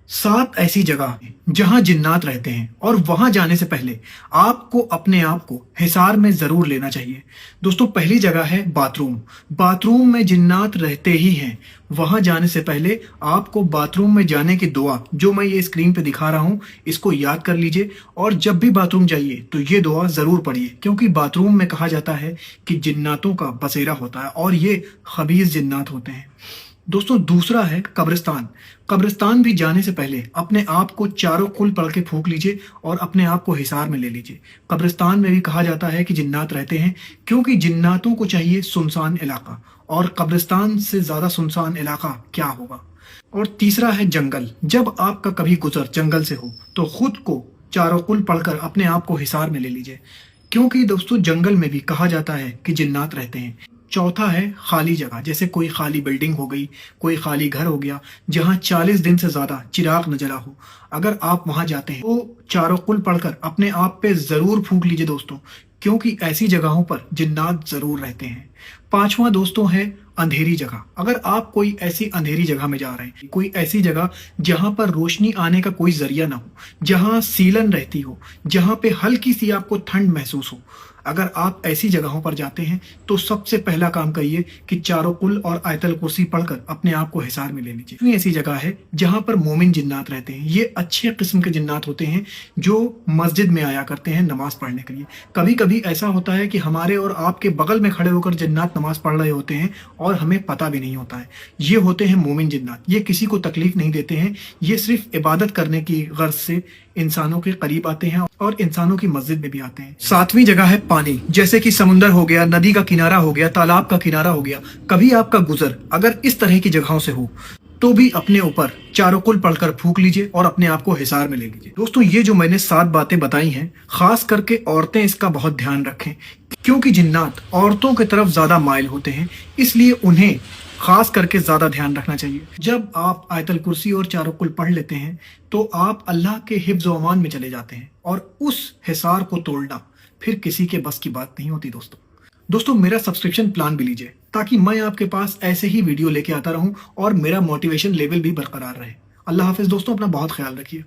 7 ऐसी जगह हैं जहां जिन्नात रहते हैं और वहां जाने से पहले आपको अपने आप को हिसार में जरूर लेना चाहिए। दोस्तों, पहली जगह है बाथरूम। बाथरूम में जिन्नात रहते ही हैं। वहां जाने से पहले आपको बाथरूम में जाने की दुआ जो मैं ये स्क्रीन पे दिखा रहा हूं इसको याद कर लीजिए और जब भी बाथरूम जाइए तो ये दुआ जरूर पढ़िए, क्योंकि बाथरूम में कहा जाता है कि जिन्नातों का बसेरा होता है और ये खबीस जिन्नात होते हैं। दोस्तों, दूसरा है कब्रिस्तान। कब्रिस्तान भी जाने से पहले अपने आप को चारों कुल पढ़ के फूंक लीजिए और अपने आप को हिसार में ले लीजिए। कब्रिस्तान में भी कहा जाता है कि जिन्नात रहते हैं, क्योंकि जिन्नातों को चाहिए सुनसान इलाका, और कब्रिस्तान से ज्यादा सुनसान इलाका क्या होगा। और तीसरा है जंगल। जब आपका कभी गुजर जंगल से हो तो खुद को चारों कुल पढ़कर अपने आप को हिसार में ले लीजिए, क्योंकि दोस्तों जंगल में भी कहा जाता है कि जिन्नात रहते हैं। चौथा है खाली जगह, जैसे कोई खाली बिल्डिंग हो गई, कोई खाली घर हो गया जहां 40 दिन से ज्यादा चिराग न जला हो। अगर आप वहां जाते हैं तो चारों कुल पढ़कर अपने आप पे जरूर फूंक लीजिए दोस्तों, क्योंकि ऐसी जगहों पर जिन्नात जरूर रहते हैं। पांचवा दोस्तों है अंधेरी जगह। अगर आप कोई ऐसी अंधेरी जगह में जा रहे हैं, कोई ऐसी जगह जहां पर रोशनी आने का कोई जरिया ना हो, जहां सीलन रहती हो, जहां पे हल्की सी आपको ठंड महसूस हो, अगर आप ऐसी जगहों पर जाते हैं तो सबसे पहला काम करिए कि चारों कुल और आयतल कुर्सी पढ़कर अपने आप को हिसार में ले लीजिए। ऐसी जगह है जहां पर मोमिन जिन्नात रहते हैं। ये अच्छे किस्म के जिन्नात होते हैं जो मस्जिद में आया करते हैं नमाज पढ़ने के लिए। कभी कभी ऐसा होता है कि हमारे और आपके बगल में खड़े होकर जिन्नात नमाज पढ़ रहे होते हैं और हमें पता भी नहीं होता है। ये होते हैं मोमिन जिन्नात। ये किसी को तकलीफ नहीं देते हैं, ये सिर्फ इबादत करने की गर्ज से इंसानों के करीब आते हैं और इंसानों की मस्जिद में भी आते हैं। सातवीं जगह है पानी, जैसे कि समुंदर हो गया, नदी का किनारा हो गया, तालाब का किनारा हो गया। कभी आपका गुजर अगर इस तरह की जगहों से हो तो भी अपने ऊपर चारों कुल पढ़कर फूंक लीजिए और अपने आप को हिसार में ले लीजिए। दोस्तों, ये जो मैंने 7 बातें बताई हैं, खास करके औरतें इसका बहुत ध्यान रखें, क्योंकि जिन्नात औरतों की तरफ ज्यादा माइल होते हैं, इसलिए उन्हें खास करके ज्यादा ध्यान रखना चाहिए। जब आप आयतल कुर्सी और चारों कुल पढ़ लेते हैं तो आप अल्लाह के हिफ्ज व अमान में चले जाते हैं और उस हिसार को तोड़ना फिर किसी के बस की बात नहीं होती। दोस्तों, मेरा सब्सक्रिप्शन प्लान भी लीजिए ताकि मैं आपके पास ऐसे ही वीडियो लेके आता रहूं और मेरा मोटिवेशन लेवल भी बरकरार रहे। अल्लाह हाफिज दोस्तों, अपना बहुत ख्याल रखिए।